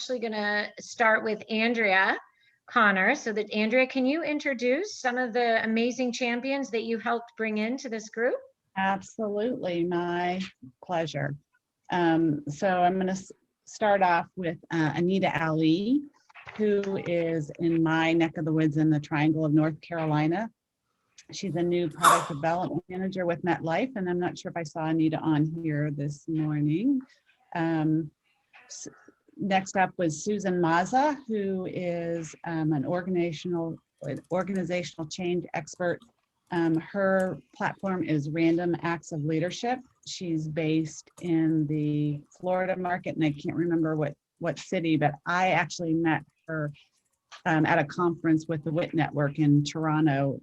actually going to start with Andrea Connor. So that Andrea, can you introduce some of the amazing champions that you helped bring into this group? Absolutely, my pleasure. So I'm going to start off with Anita Ali, who is in my neck of the woods in the Triangle of North Carolina. She's a new product development manager with MetLife, and I'm not sure if I saw Anita on here this morning. Next up was Susan Maza, who is an organizational change expert. Her platform is Random Acts of Leadership. She's based in the Florida market, and I can't remember what city, but I actually met her at a conference with the WIT Network in Toronto,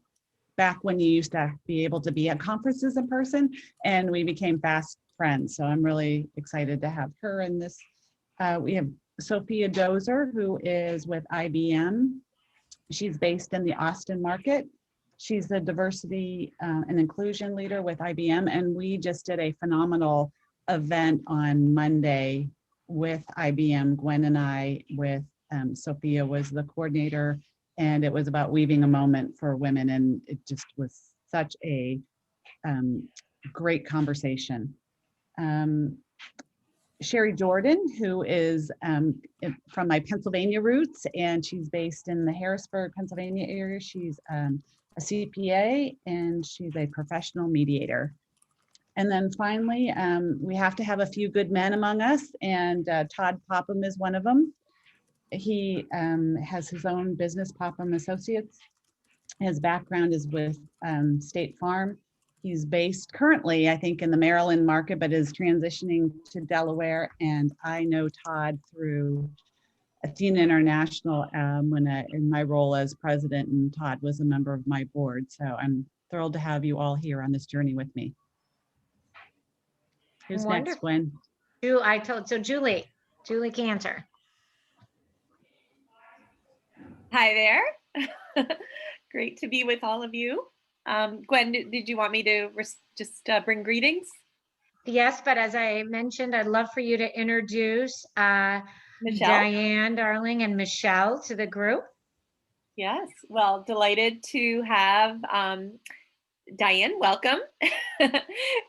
back when you used to be able to be at conferences in person, and we became fast friends. So I'm really excited to have her in this. We have Sophia Dozer, who is with IBM. She's based in the Austin market. She's the diversity and inclusion leader with IBM, and we just did a phenomenal event on Monday with IBM. Gwen and I, with Sophia, was the coordinator, and it was about weaving a moment for women, and it just was such a great conversation. Sherry Jordan, who is from my Pennsylvania roots, and she's based in the Harrisburg, Pennsylvania area. She's a CPA, and she's a professional mediator. And then finally, we have to have a few good men among us, and Todd Popham is one of them. He has his own business, Popham Associates. His background is with State Farm. He's based currently, I think, in the Maryland market, but is transitioning to Delaware. And I know Todd through Athena International in my role as president, and Todd was a member of my board. So I'm thrilled to have you all here on this journey with me. Who's next, Gwen? Julie Cantor. Hi there. Great to be with all of you. Gwen, did you want me to just bring greetings? Yes, but as I mentioned, I'd love for you to introduce Michelle. Diane, darling, and Michelle to the group. Yes, well, delighted to have Diane, welcome.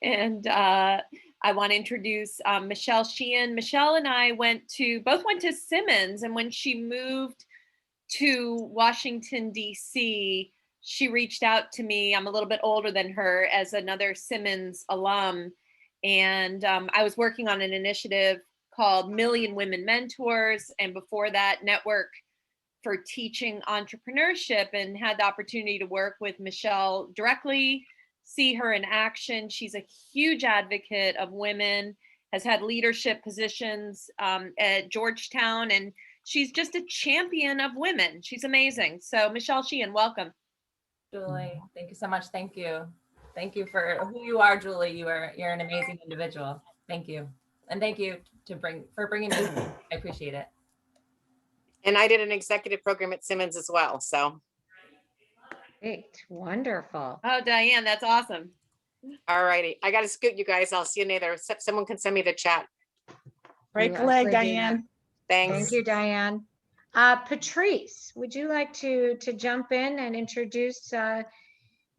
And I want to introduce Michelle Sheehan. Michelle and I both went to Simmons, and when she moved to Washington, D.C., she reached out to me. I'm a little bit older than her, as another Simmons alum. And I was working on an initiative called Million Women Mentors, and before that, Network for Teaching Entrepreneurship, and had the opportunity to work with Michelle directly, see her in action. She's a huge advocate of women, has had leadership positions at Georgetown, and she's just a champion of women. She's amazing. So Michelle Sheehan, welcome. Julie, thank you so much. Thank you. Thank you for who you are, Julie. You're an amazing individual. Thank you. And thank you for bringing me. I appreciate it. And I did an executive program at Simmons as well. So. Great, wonderful. Oh, Diane, that's awesome. All righty. I got to scoot, you guys. I'll see you later. Someone can send me the chat. Break a leg, Diane. Thanks. Thank you, Diane. Patrice, would you like to jump in and introduce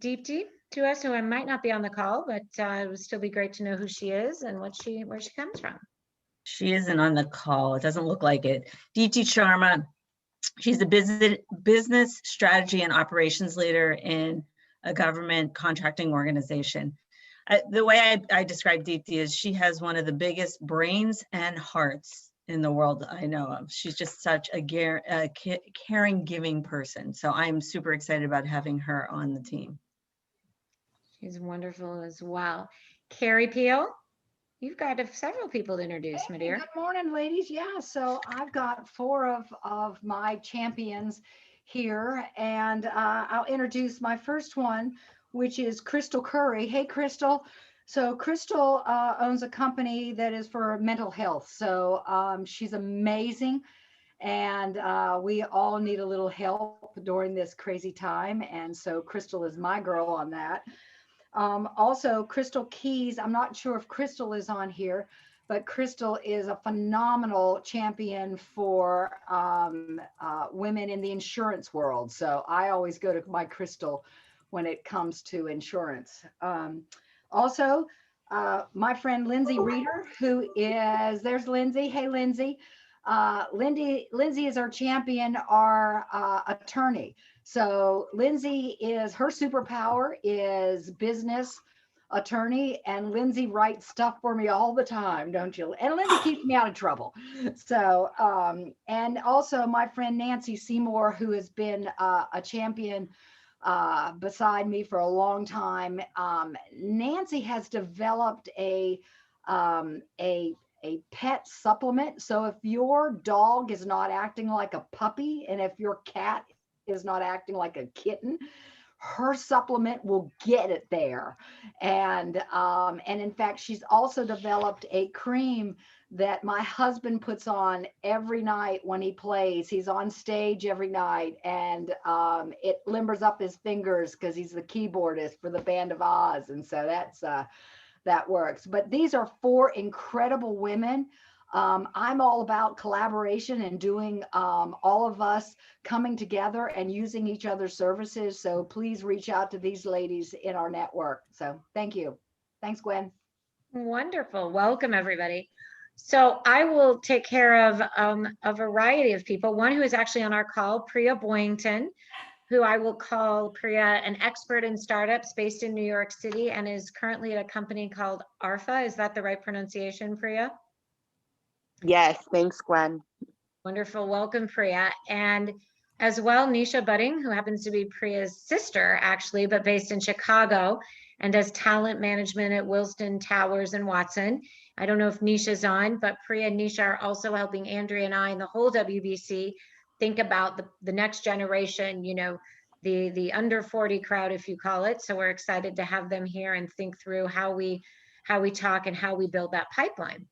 Deepti to us, who I might not be on the call, but it would still be great to know who she is and where she comes from. She isn't on the call. It doesn't look like it. Deepti Sharma, she's a business strategy and operations leader in a government contracting organization. The way I describe Deepti is she has one of the biggest brains and hearts in the world I know of. She's just such a caring, giving person. So I'm super excited about having her on the team. She's wonderful as well. Carrie Peel, you've got several people to introduce, my dear. Good morning, ladies. Yeah, so I've got 4 of my champions here, and I'll introduce my first one, which is Crystal Curry. Hey, Crystal. So Crystal owns a company that is for mental health. So she's amazing, and we all need a little help during this crazy time. And so Crystal is my girl on that. Also, Crystal Keys, I'm not sure if Crystal is on here, but Crystal is a phenomenal champion for women in the insurance world. So I always go to my Crystal when it comes to insurance. Also, my friend Lindsay Reeder, who is, there's Lindsay. Hey, Lindsay. Lindsay is our champion, our attorney. So Lindsay is, her superpower is business attorney, and Lindsay writes stuff for me all the time, don't you? And Lindsay keeps me out of trouble. So, and also my friend Nancy Seymour, who has been a champion beside me for a long time. Nancy has developed a pet supplement. So if your dog is not acting like a puppy, and if your cat is not acting like a kitten, her supplement will get it there. And in fact, she's also developed a cream that my husband puts on every night when he plays. He's on stage every night, and it limbers up his fingers because he's the keyboardist for the Band of Oz. And so that works. But these are 4 incredible women. I'm all about collaboration and doing all of us coming together and using each other's services. So please reach out to these ladies in our network. So thank you. Thanks, Gwen. Wonderful. Welcome, everybody. So I will take care of a variety of people. One who is actually on our call, Priya Boyington, who I will call Priya an expert in startups based in New York City and is currently at a company called ARFA. Is that the right pronunciation, Priya? Yes, thanks, Gwen. Wonderful. Welcome, Priya. And as well, Nisha Budding, who happens to be Priya's sister, actually, but based in Chicago and does talent management at Wilston Towers and Watson. I don't know if Nisha's on, but Priya and Nisha are also helping Andrea and I and the whole WBC think about the next generation, you know, the under 40 crowd, if you call it. So we're excited to have them here and think through how we talk and how we build that pipeline.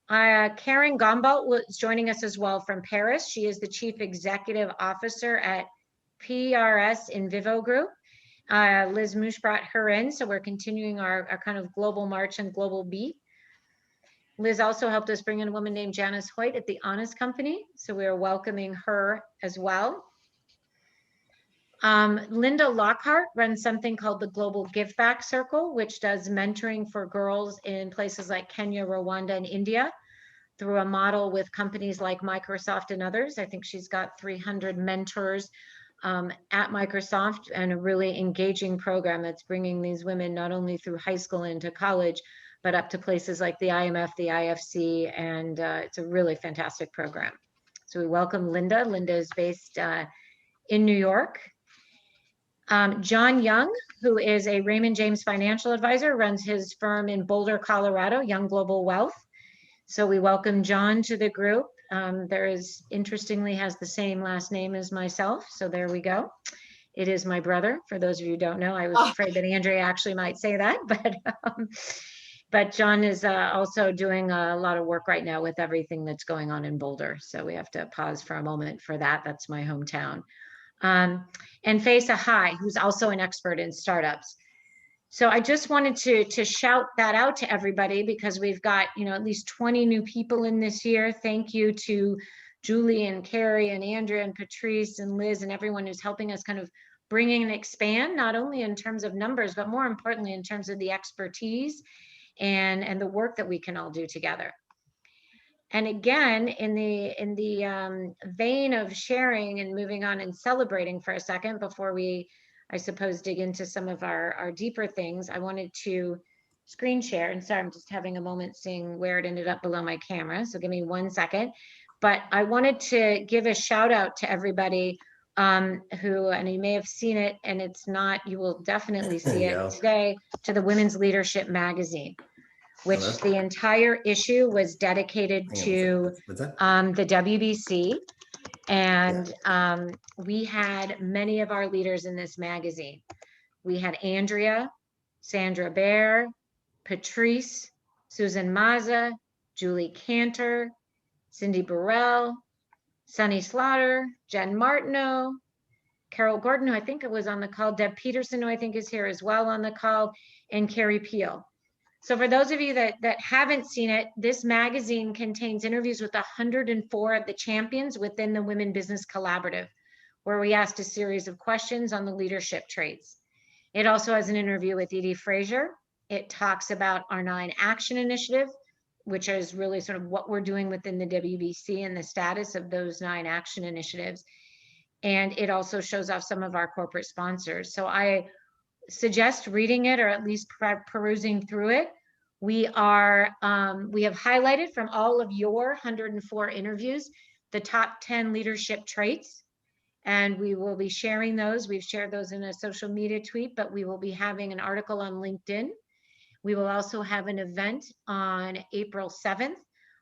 Karen Gombalt was joining us as well from Paris. She is the Chief Executive Officer at PRS in Vivo Group. Liz Moosh brought her in, so we're continuing our kind of global march and global beat. Liz also helped us bring in a woman named Janice Hoyt at the Honest Company, so we are welcoming her as well. Linda Lockhart runs something called the Global Give Back Circle, which does mentoring for girls in places like Kenya, Rwanda, and India through a model with companies like Microsoft and others. I think she's got 300 mentors at Microsoft, and a really engaging program that's bringing these women not only through high school into college, but up to places like the IMF, the IFC, and it's a really fantastic program. So we welcome Linda. Linda is based in New York. John Young, who is a Raymond James financial advisor, runs his firm in Boulder, Colorado, Young Global Wealth. So we welcome John to the group. Interestingly, has the same last name as myself. So there we go. It is my brother. For those of you who don't know, I was afraid that Andrea actually might say that, but John is also doing a lot of work right now with everything that's going on in Boulder. So we have to pause for a moment for that. That's my hometown. And Faisa Hai, who's also an expert in startups. So I just wanted to shout that out to everybody, because we've got, you know, at least 20 new people in this year. Thank you to Julie and Carrie and Andrea and Patrice and Liz and everyone who's helping us kind of bring in and expand, not only in terms of numbers, but more importantly, in terms of the expertise and the work that we can all do together. And again, in the vein of sharing and moving on and celebrating for a second before we, I suppose, dig into some of our deeper things, I wanted to screen share. And sorry, I'm just having a moment seeing where it ended up below my camera. So give me 1 second. But I wanted to give a shout out to everybody who, and you may have seen it, and it's not, you will definitely see it today, to the Women's Leadership magazine, which the entire issue was dedicated to the WBC. And we had many of our leaders in this magazine. We had Andrea, Sandra Baer, Patrice, Susan Maza, Julie Cantor, Cindy Burrell, Sunny Slaughter, Jen Martineau, Carol Gordon, who I think was on the call, Deb Peterson, who I think is here as well on the call, and Carrie Peel. So for those of you that haven't seen it, this magazine contains interviews with 104 of the champions within the Women Business Collaborative, where we asked a series of questions on the leadership traits. It also has an interview with Edie Frazier. It talks about our 9 Action Initiative, which is really sort of what we're doing within the WBC and the status of those 9 Action Initiatives. And it also shows off some of our corporate sponsors. So I suggest reading it, or at least perusing through it. We have highlighted from all of your 104 interviews the top 10 leadership traits, and we will be sharing those. We've shared those in a social media tweet, but we will be having an article on LinkedIn. We will also have an event on April 7th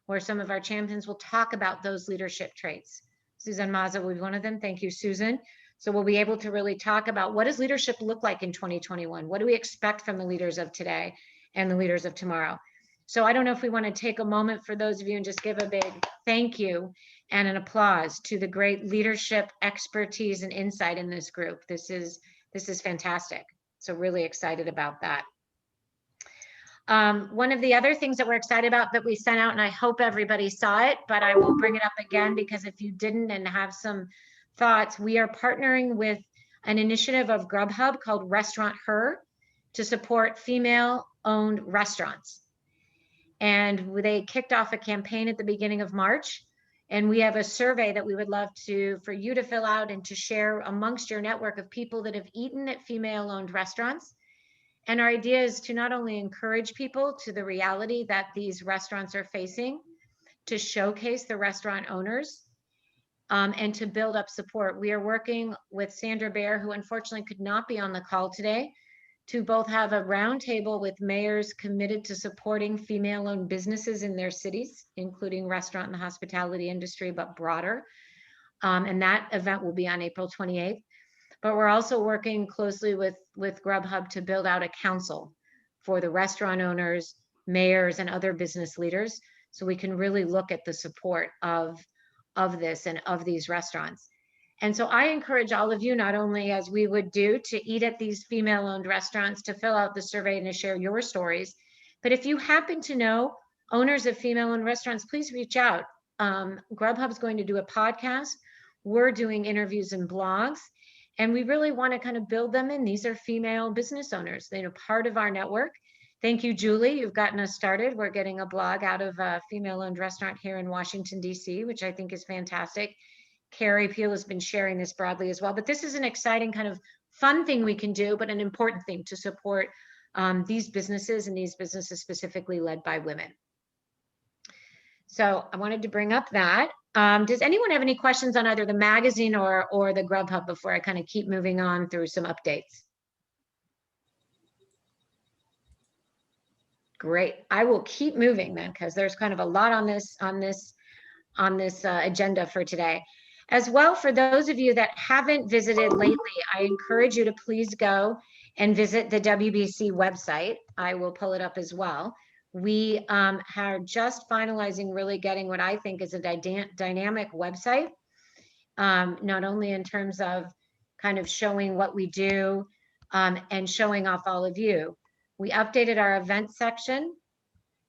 where some of our champions will talk about those leadership traits. Susan Mazza will be one of them. Thank you, Susan. So we'll be able to really talk about, what does leadership look like in 2021? What do we expect from the leaders of today and the leaders of tomorrow? So I don't know if we want to take a moment for those of you and just give a big thank you and an applause to the great leadership, expertise, and insight in this group. This is fantastic. So really excited about that. One of the other things that we're excited about that we sent out, and I hope everybody saw it, but I will bring it up again because if you didn't and have some thoughts, we are partnering with an initiative of Grubhub called Restaurant Her to support female-owned restaurants. And they kicked off a campaign at the beginning of March. And we have a survey that we would love for you to fill out and to share amongst your network of people that have eaten at female-owned restaurants. And our idea is to not only encourage people to the reality that these restaurants are facing, to showcase the restaurant owners, and to build up support. We are working with Sandra Bear, who unfortunately could not be on the call today, to both have a roundtable with mayors committed to supporting female-owned businesses in their cities, including restaurant and the hospitality industry, but broader. And that event will be on April 28th. But we're also working closely with Grubhub to build out a council for the restaurant owners, mayors, and other business leaders, so we can really look at the support of this and of these restaurants. And so I encourage all of you, not only as we would do to eat at these female-owned restaurants, to fill out the survey and to share your stories, but if you happen to know owners of female-owned restaurants, please reach out. Grubhub's going to do a podcast. We're doing interviews and blogs, and we really want to kind of build them in. These are female business owners. They're part of our network. Thank you, Julie. You've gotten us started. We're getting a blog out of a female-owned restaurant here in Washington, D.C., which I think is fantastic. Carrie Peel has been sharing this broadly as well. But this is an exciting kind of fun thing we can do, but an important thing to support these businesses, and these businesses specifically led by women. So I wanted to bring up that. Does anyone have any questions on either the magazine or the Grubhub before I kind of keep moving on through some updates? Great. I will keep moving then, because there's kind of a lot on this agenda for today. As well, for those of you that haven't visited lately, I encourage you to please go and visit the WBC website. I will pull it up as well. We are just finalizing really getting what I think is a dynamic website, not only in terms of kind of showing what we do and showing off all of you. We updated our event section.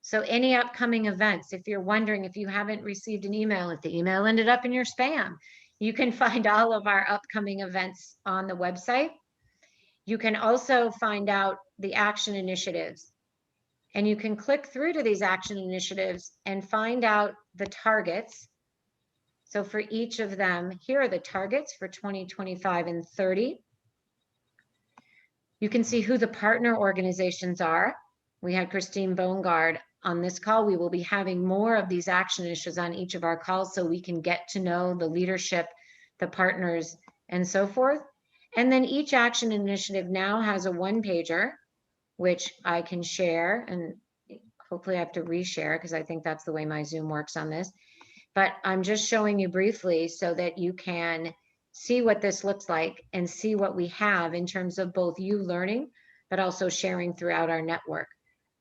So any upcoming events, if you're wondering if you haven't received an email, if the email ended up in your spam, you can find all of our upcoming events on the website. You can also find out the action initiatives. And you can click through to these action initiatives and find out the targets. So for each of them, here are the targets for 2025 and 30. You can see who the partner organizations are. We had Christine Bongard on this call. We will be having more of these action initiatives on each of our calls so we can get to know the leadership, the partners, and so forth. And then each action initiative now has a one-pager, which I can share, and hopefully I have to reshare because I think that's the way my Zoom works on this. But I'm just showing you briefly so that you can see what this looks like and see what we have in terms of both you learning, but also sharing throughout our network.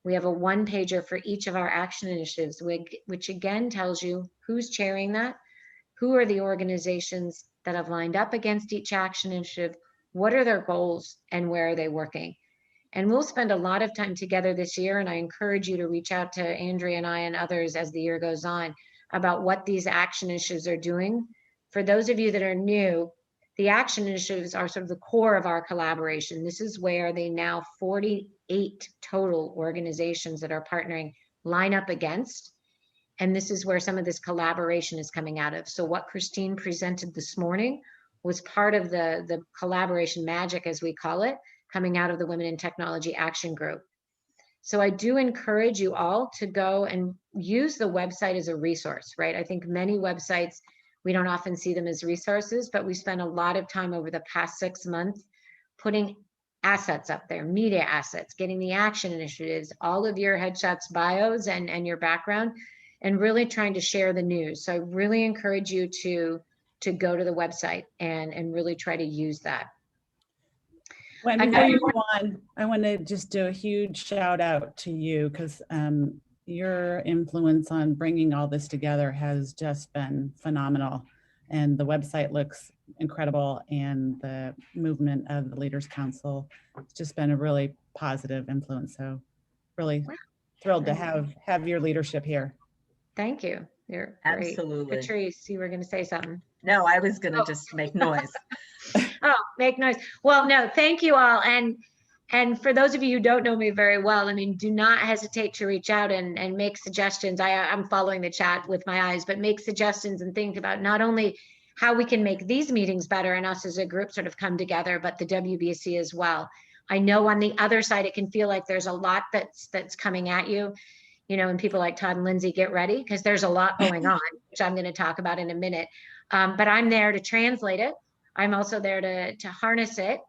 We have a one-pager for each of our action initiatives, which again tells you who's chairing that, who are the organizations that have lined up against each action initiative, what are their goals, and where are they working. And we'll spend a lot of time together this year. And I encourage you to reach out to Andrea and I and others as the year goes on about what these action initiatives are doing. For those of you that are new, the action initiatives are sort of the core of our collaboration. This is where the now 48 total organizations that are partnering line up against. And this is where some of this collaboration is coming out of. So what Christine presented this morning was part of the collaboration magic, as we call it, coming out of the Women in Technology Action Group. So I do encourage you all to go and use the website as a resource, right? I think many websites, we don't often see them as resources, but we spent a lot of time over the past 6 months putting assets up there, media assets, getting the action initiatives, all of your headshots, bios, and your background, and really trying to share the news. So I really encourage you to go to the website and really try to use that. When before you go on, I want to just do a huge shout out to you, because your influence on bringing all this together has just been phenomenal. And the website looks incredible, and the movement of the Leaders Council has just been a really positive influence. So really thrilled to have your leadership here. Thank you. You're great. Absolutely. Patrice, you were going to say something. No, I was going to just make noise. Oh, make noise. Well, no, thank you all. And for those of you who don't know me very well, I mean, do not hesitate to reach out and make suggestions. I'm following the chat with my eyes, but make suggestions and think about not only how we can make these meetings better and us as a group sort of come together, but the WBC as well. I know on the other side, it can feel like there's a lot that's coming at you, you know, and people like Todd and Lindsay, get ready, because there's a lot going on, which I'm going to talk about in a minute. But I'm there to translate it. I'm also there to harness it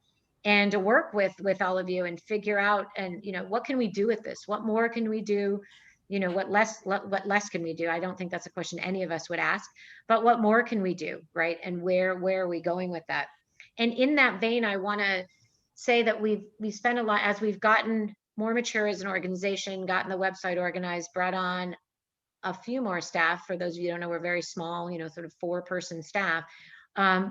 and to work with all of you and figure out, and, you know, what can we do with this? What more can we do? You know, what less can we do? I don't think that's a question any of us would ask, but what more can we do, right? And where are we going with that? And in that vein, I want to say that we spent a lot, as we've gotten more mature as an organization, gotten the website organized, brought on a few more staff. For those of you who don't know, we're very small, you know, sort of 4-person staff.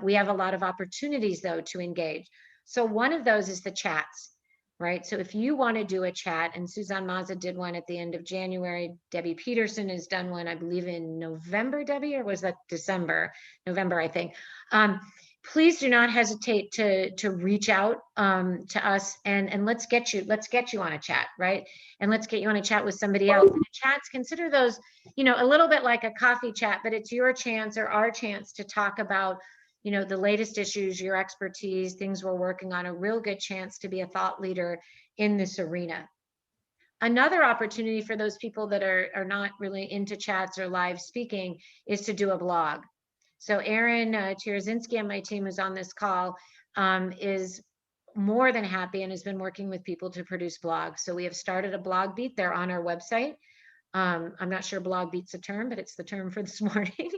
We have a lot of opportunities, though, to engage. So one of those is the chats, right? So if you want to do a chat, and Suzanne Maza did one at the end of January, Debbie Peterson has done one, I believe in November, Debbie, or was that December? November, I think. Please do not hesitate to reach out to us, and let's get you on a chat, right? And let's get you on a chat with somebody else. And chats, consider those, you know, a little bit like a coffee chat, but it's your chance or our chance to talk about, you know, the latest issues, your expertise, things we're working on, a real good chance to be a thought leader in this arena. Another opportunity for those people that are not really into chats or live speaking is to do a blog. So Erin Tierzinski on my team, who's on this call, is more than happy and has been working with people to produce blogs. So we have started a blog beat. They're on our website. I'm not sure blog beat's a term, but it's the term for this morning.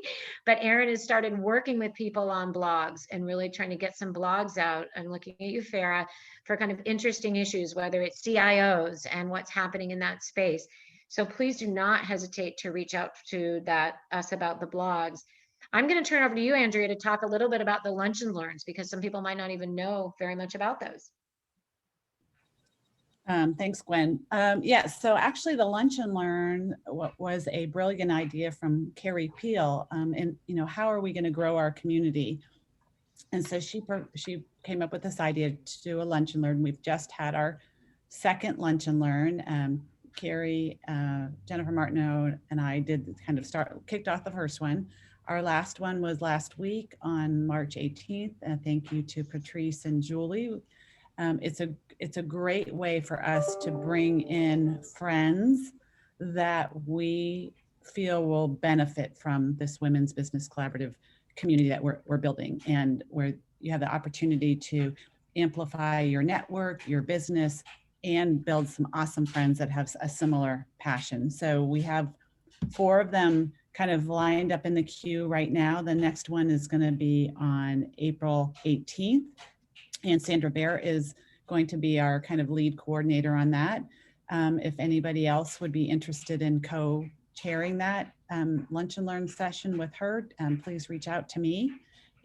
But Erin has started working with people on blogs and really trying to get some blogs out. And looking at you, Farah, for kind of interesting issues, whether it's CIOs and what's happening in that space. So please do not hesitate to reach out to us about the blogs. I'm going to turn over to you, Andrea, to talk a little bit about the Luncheon Learns, because some people might not even know very much about those. Thanks, Gwen. Yes, so actually the Luncheon Learn was a brilliant idea from Carrie Peel. And, you know, how are we going to grow our community? And so she came up with this idea to do a Luncheon Learn. We've just had our second Luncheon Learn. Carrie, Jennifer Martineau, and I kicked off the first one. Our last one was last week on March 18th. Thank you to Patrice and Julie. It's a great way for us to bring in friends that we feel will benefit from this Women's Business Collaborative community that we're building, and where you have the opportunity to amplify your network, your business, and build some awesome friends that have a similar passion. So we have 4 of them kind of lined up in the queue right now. The next one is going to be on April 18th. And Sandra Bear is going to be our kind of lead coordinator on that. If anybody else would be interested in co-chairing that Lunch and Learn session with her, please reach out to me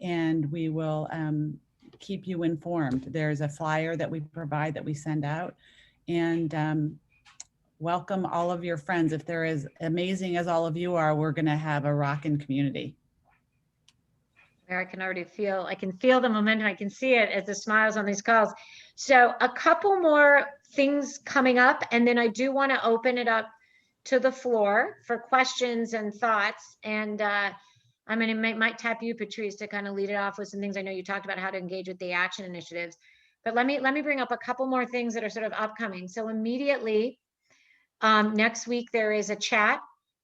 and we will keep you informed. There's a flyer that we provide that we send out. and welcome all of your friends. If they're as amazing as all of you are, we're going to have a rockin' community. I can already feel, I can feel the momentum. I can see it as the smiles on these calls. So a couple more things coming up, and then I do want to open it up to the floor for questions and thoughts. And I'm going to might tap you, Patrice, to kind of lead it off with some things. I know you talked about how to engage with the action initiatives, but let me bring up a couple more things that are sort of upcoming. So immediately next week there is a chat,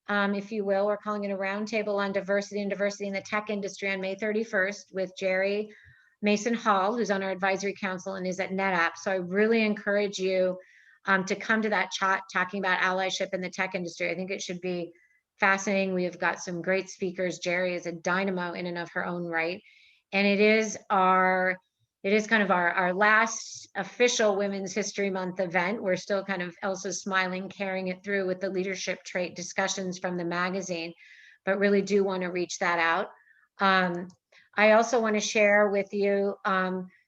if you will. We're calling it a roundtable on diversity and diversity in the tech industry on May 31st with Jerry Mason Hall, who's on our advisory council and is at NetApp. So I really encourage you to come to that chat talking about allyship in the tech industry. I think it should be fascinating. We have got some great speakers. Jerry is a dynamo in and of her own right. And it is kind of our last official Women's History Month event. We're still kind of also smiling, carrying it through with the leadership trait discussions from the magazine, but really do want to reach that out. I also want to share with you,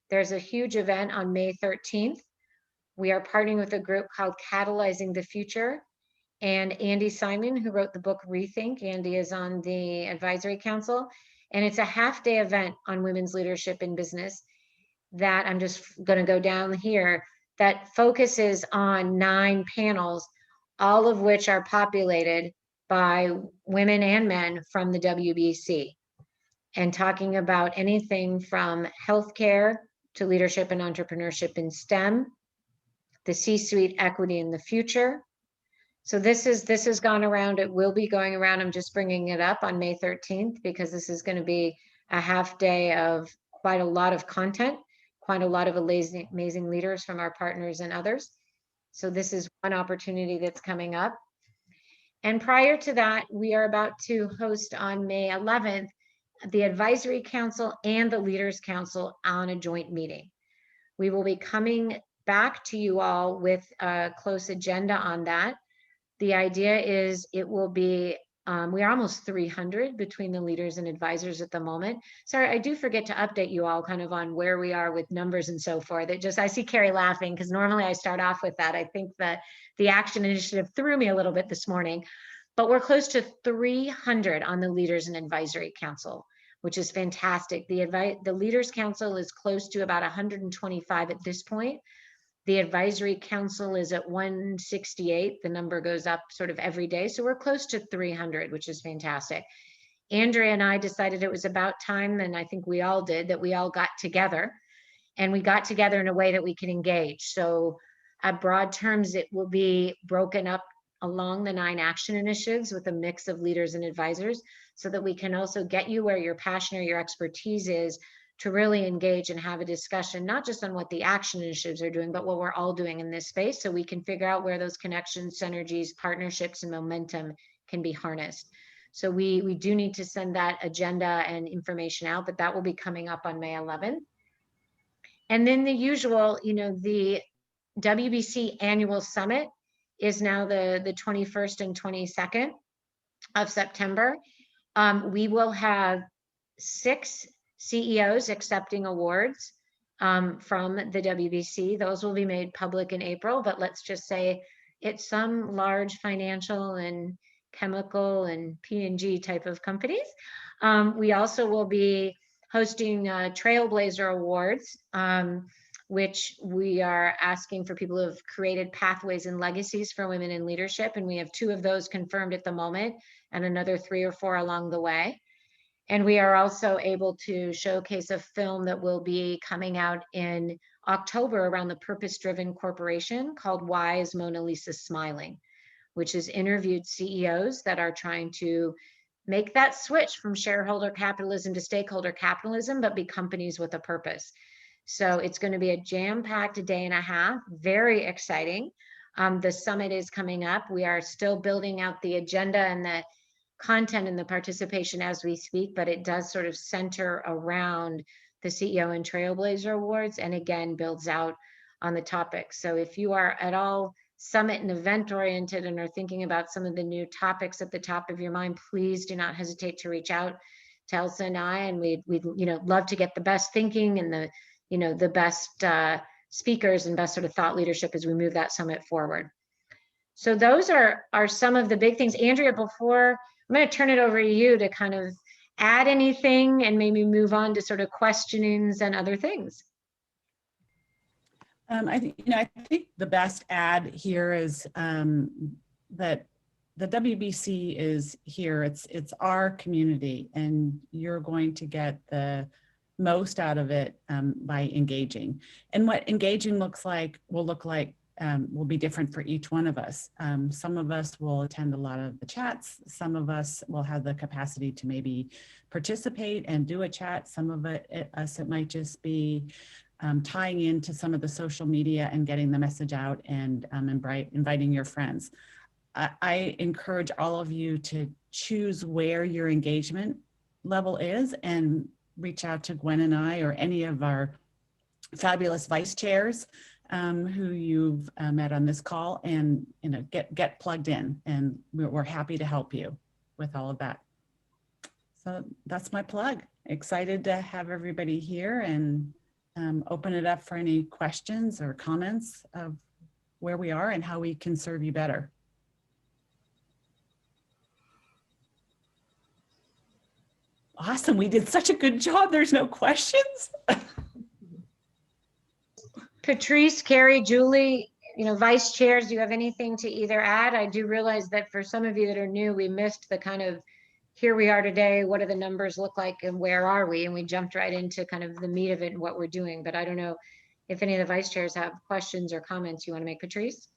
there's a huge event on May 13th. We are partnering with a group called Catalyzing the Future. And Andy Simon, who wrote the book Rethink, Andy is on the advisory council. And it's a half-day event on women's leadership in business that I'm just going to go down here that focuses on 9 panels, all of which are populated by women and men from the WBC, and talking about anything from healthcare to leadership and entrepreneurship in STEM, the C-suite equity in the future. So this has gone around. It will be going around. I'm just bringing it up on May 13th because this is going to be a half day of quite a lot of content, quite a lot of amazing leaders from our partners and others. So this is one opportunity that's coming up. And prior to that, we are about to host on May 11th, the Advisory Council and the Leaders Council on a joint meeting. We will be coming back to you all with a close agenda on that. The idea is it will be, we are almost 300 between the leaders and advisors at the moment. Sorry, I do forget to update you all kind of on where we are with numbers and so forth. I see Carrie laughing because normally I start off with that. I think that the action initiative threw me a little bit this morning, but we're close to 300 on the Leaders and Advisory Council, which is fantastic. The Leaders Council is close to about 125 at this point. The Advisory Council is at 168. The number goes up sort of every day. So we're close to 300, which is fantastic. Andrea and I decided it was about time, and I think we all did, that we all got together. And we got together in a way that we can engage. So at broad terms, it will be broken up along the 9 action initiatives with a mix of leaders and advisors so that we can also get you where your passion or your expertise is to really engage and have a discussion, not just on what the action initiatives are doing, but what we're all doing in this space so we can figure out where those connections, synergies, partnerships, and momentum can be harnessed. So we do need to send that agenda and information out, but that will be coming up on May 11th. And then the usual, the WBC annual summit is now the 21st and 22nd of September. We will have 6 CEOs accepting awards from the WBC. Those will be made public in April, but let's just say it's some large financial and chemical and P&G type of companies. We also will be hosting Trailblazer Awards, which we are asking for people who have created pathways and legacies for women in leadership. And we have 2 of those confirmed at the moment and another 3 or 4 along the way. And we are also able to showcase a film that will be coming out in October around the purpose-driven corporation called Why is Mona Lisa Smiling, which has interviewed CEOs that are trying to make that switch from shareholder capitalism to stakeholder capitalism, but be companies with a purpose. So it's going to be a jam-packed day and a half, very exciting. The summit is coming up. We are still building out the agenda and the content and the participation as we speak, but it does sort of center around the CEO and Trailblazer Awards, and again, builds out on the topic. So if you are at all summit and event oriented and are thinking about some of the new topics at the top of your mind, please do not hesitate to reach out to Elsa and I, and we'd love to get the best thinking and the best speakers and best sort of thought leadership as we move that summit forward. So those are some of the big things. Andrea, before I'm going to turn it over to you to kind of add anything and maybe move on to sort of questionings and other things. I think the best add here is that the WBC is here. It's our community, and you're going to get the most out of it by engaging. And what engaging will be different for each one of us. Some of us will attend a lot of the chats. Some of us will have the capacity to maybe participate and do a chat. Some of it might just be tying into some of the social media and getting the message out and inviting your friends. I encourage all of you to choose where your engagement level is and reach out to Gwen and I or any of our fabulous vice chairs who you've met on this call, and get plugged in, and we're happy to help you with all of that. So that's my plug. Excited to have everybody here and open it up for any questions or comments of where we are and how we can serve you better. Awesome, we did such a good job. There's no questions. Patrice, Carrie, Julie, vice chairs, do you have anything to either add? I do realize that for some of you that are new, we missed the kind of, here we are today, what do the numbers look like and where are we? And we jumped right into kind of the meat of it and what we're doing. But I don't know if any of the vice chairs have questions or comments you want to make, Patrice?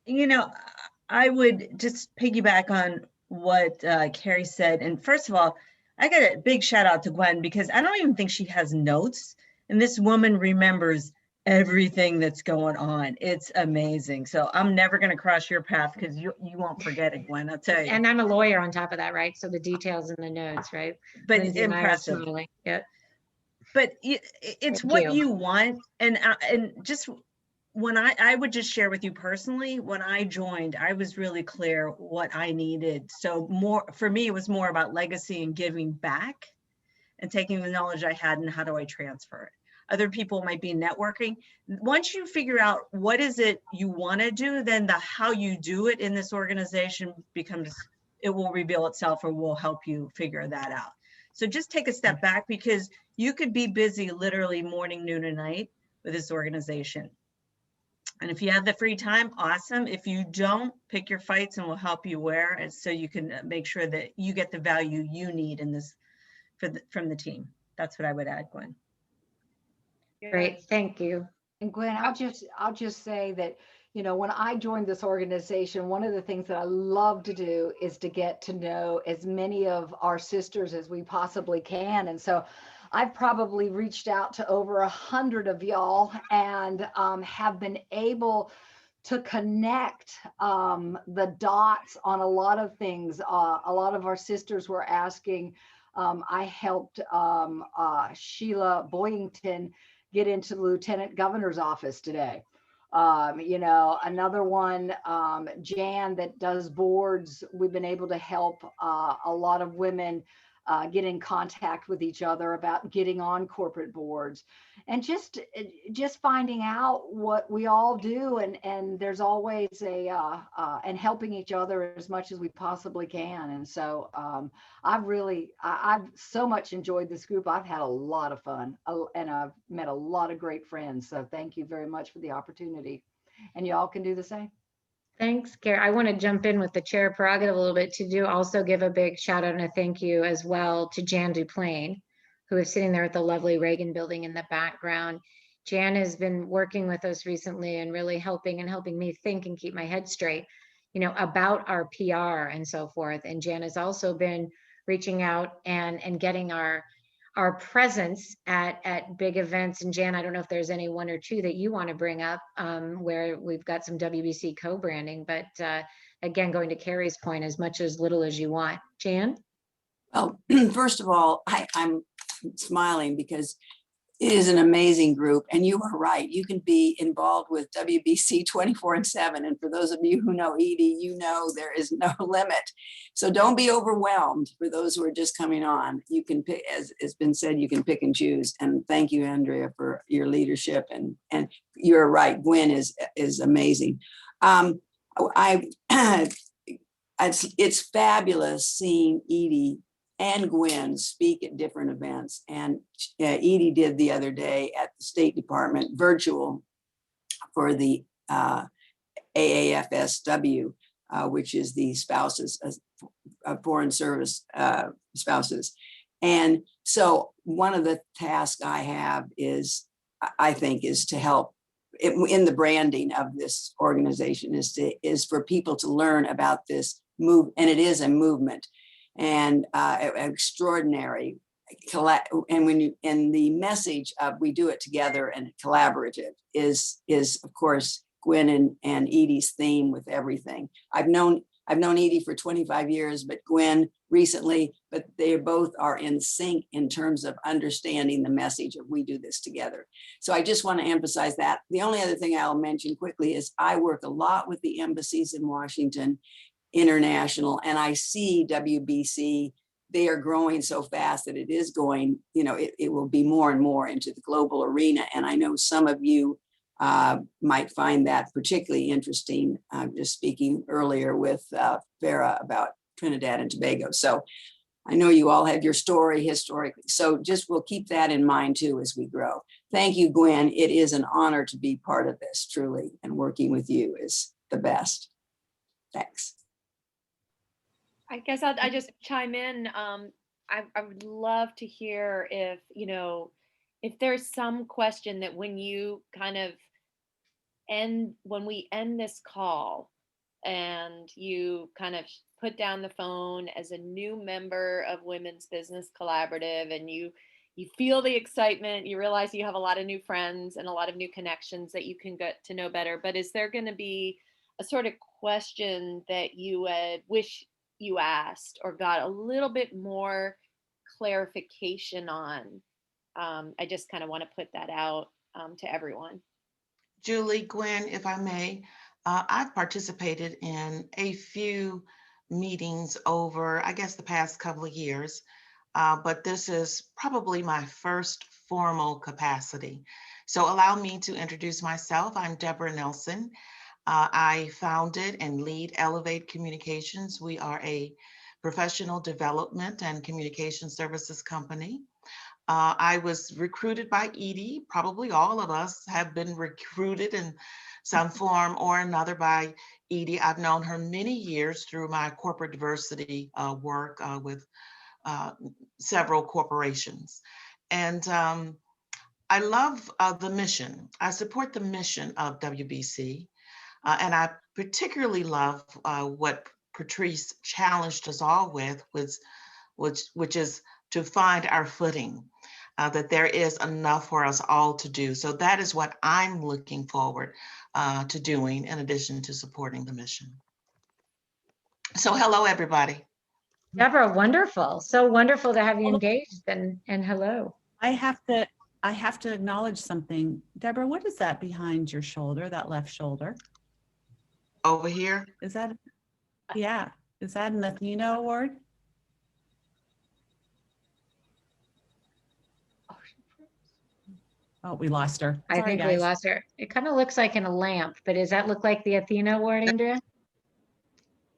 I would just piggyback on what Carrie said. And first of all, I got a big shout out to Gwen, because I don't even think she has notes. And this woman remembers everything that's going on. It's amazing. So I'm never going to cross your path because you won't forget it, Gwen, I'll tell you. And I'm a lawyer on top of that, right? So the details and the notes, right? But Lindsay and I are impressive. smiling. Yeah. But it's Thank what you. you want. And just when I would just share with you personally, when I joined, I was really clear what I needed. So for me, it was more about legacy and giving back and taking the knowledge I had and how do I transfer it. Other people might be networking. Once you figure out what is it you want to do, then the how you do it in this organization it will reveal itself, or will help you figure that out. So just take a step back, because you could be busy literally morning, noon, and night with this organization. And if you have the free time, awesome. If you don't, pick your fights and we'll help you where, and so you can make sure that you get the value you need in this from the team. That's what I would add, Gwen. Great, thank you. And Gwen, I'll just say that, when I joined this organization, one of the things that I love to do is to get to know as many of our sisters as we possibly can. And so I've probably reached out to over 100 of y'all and have been able to connect the dots on a lot of things. A lot of our sisters were asking. I helped Sheila Boyington get into the Lieutenant Governor's office today. Another one, Jan, that does boards. We've been able to help a lot of women get in contact with each other about getting on corporate boards, and just finding out what we all do, and there's always and helping each other as much as we possibly can. And so I've so much enjoyed this group. I've had a lot of fun, and I've met a lot of great friends. So thank you very much for the opportunity, and y'all can do the same. Thanks, Carrie. I want to jump in with the chair prerogative a little bit also give a big shout out and a thank you as well to Jan Duplain, who is sitting there at the lovely Reagan building in the background. Jan has been working with us recently and really helping me think and keep my head straight, about our PR and so forth. And Jan has also been reaching out and getting our presence at big events. And Jan, I don't know if there's any one or two that you want to bring up where we've got some WBC co-branding, but again, going to Carrie's point, as much as little as you want. Jan? Well, first of all, I'm smiling because It is an amazing group, and you are right. You can be involved with WBC 24/7. And for those of you who know Edie, you know there is no limit. So don't be overwhelmed. For those who are just coming on, you can pick, as it's been said, you can pick and choose. And thank you, Andrea, for your leadership. And you're right, Gwen is amazing. It's fabulous seeing Edie and Gwen speak at different events. And Edie did the other day at the State Department virtual for the AAFSW, which is the spouses, foreign service spouses. And so one of the tasks I have is, I think, is to help in the branding of this organization is for people to learn about this move. And it is a movement. And extraordinary, and the message of we do it together and collaborative is of course Gwen and Edie's theme with everything. I've known Edie for 25 years, but Gwen recently, but they both are in sync in terms of understanding the message of we do this together. So I just want to emphasize that. The only other thing I'll mention quickly is I work a lot with the embassies in Washington, international, and I see WBC, they are growing so fast that it is going, it will be more and more into the global arena. And I know some of you might find that particularly interesting. Just speaking earlier with Farah about Trinidad and Tobago. So I know you all have your story historically. So just we'll keep that in mind too as we grow. Thank you, Gwen. It is an honor to be part of this, truly, and working with you is the best. Thanks. I guess I just chime in. I would love to hear if there's some question that when you when we end this call and you kind of put down the phone as a new member of Women's Business Collaborative and you feel the excitement, you realize you have a lot of new friends and a lot of new connections that you can get to know better. But is there going to be a sort of question that you would wish you asked or got a little bit more clarification on? I just kind of want to put that out to everyone. Julie, Gwen, if I may, I've participated in a few meetings over, I guess, the past couple of years, but this is probably my first formal capacity. So allow me to introduce myself. I'm Deborah Nelson. I founded and lead Elevate Communications. We are a professional development and communication services company. I was recruited by Edie. Probably all of us have been recruited in some form or another by Edie. I've known her many years through my corporate diversity work with several corporations. And I love the mission. I support the mission of WBC. And I particularly love what Patrice challenged us all with, which is to find our footing, that there is enough for us all to do. So that is what I'm looking forward to doing in addition to supporting the mission. So hello, everybody. Deborah, wonderful. So wonderful to have you engaged and hello. I have to acknowledge something. Deborah, what is that behind your shoulder, that left shoulder? Over here? Is that, yeah, is that an Athena award? Oh, we lost her. I think we lost her. It kind of looks like in a lamp, but does that look like the Athena award, Andrea?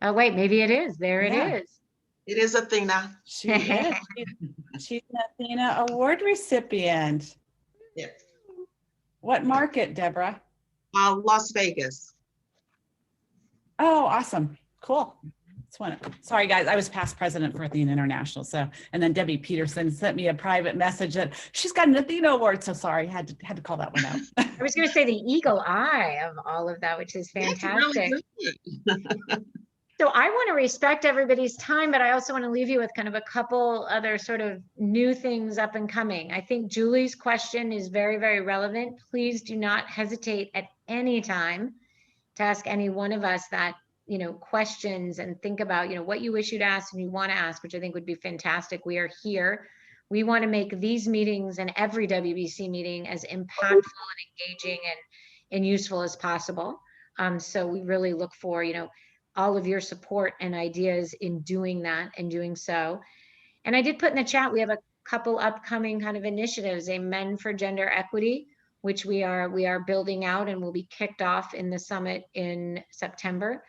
Oh, wait, maybe it is. There it is. It is Athena. She is. She's an Athena award recipient. Yes. What market, Deborah? Las Vegas. Oh, awesome. Cool. Sorry, guys, I was past president for Athena International. So, and then Debbie Peterson sent me a private message that she's got an Athena award. So sorry, had to call that one out. I was going to say the eagle eye of all of that, which is fantastic. So I want to respect everybody's time, but I also want to leave you with kind of a couple other sort of new things up and coming. I think Julie's question is very, very relevant. Please do not hesitate at any time to ask any one of us that, questions and think about, what you wish you'd ask and you want to ask, which I think would be fantastic. We are here We want to make these meetings and every WBC meeting as impactful and engaging and useful as possible. So we really look for, all of your support and ideas in doing that and doing so. And I did put in the chat, we have a couple upcoming kind of initiatives, a Men for Gender Equity, which we are building out and will be kicked off in the summit in September.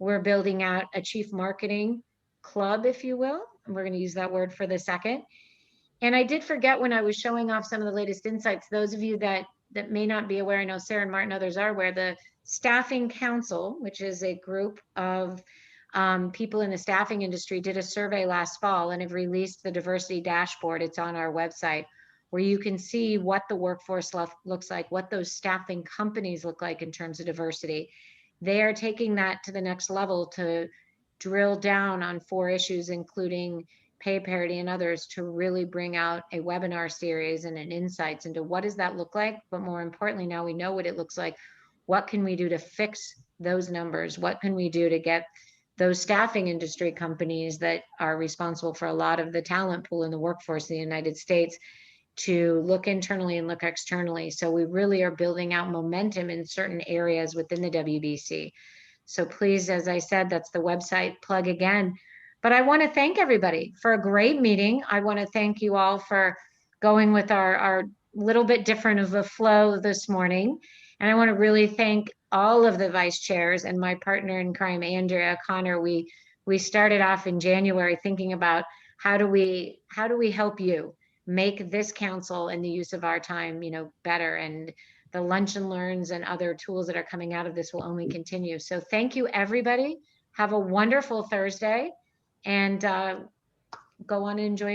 We're building out a chief marketing club, if you will. And we're going to use that word for the second. And I did forget when I was showing off some of the latest insights, those of you that may not be aware, I know Sarah and Martin, others are aware, the Staffing Council, which is a group of people in the staffing industry, did a survey last fall and have released the diversity dashboard. It's on our website, where you can see what the workforce looks like, what those staffing companies look like in terms of diversity. They are taking that to the next level to drill down on 4 issues, including pay parity and others, to really bring out a webinar series and an insights into what does that look like. But more importantly, now we know what it looks like. What can we do to fix those numbers? What can we do to get those staffing industry companies that are responsible for a lot of the talent pool in the workforce in the United States to look internally and look externally? So we really are building out momentum in certain areas within the WBC. So please, as I said, that's the website plug again. But I want to thank everybody for a great meeting. I want to thank you all for going with our little bit different of a flow this morning. And I want to really thank all of the vice chairs and my partner in crime, Andrea Connor. We started off in January thinking about how do we help you make this council and the use of our time, better. And the Luncheon Learns and other tools that are coming out of this will only continue. So thank you, everybody. Have a wonderful Thursday, and go on and enjoy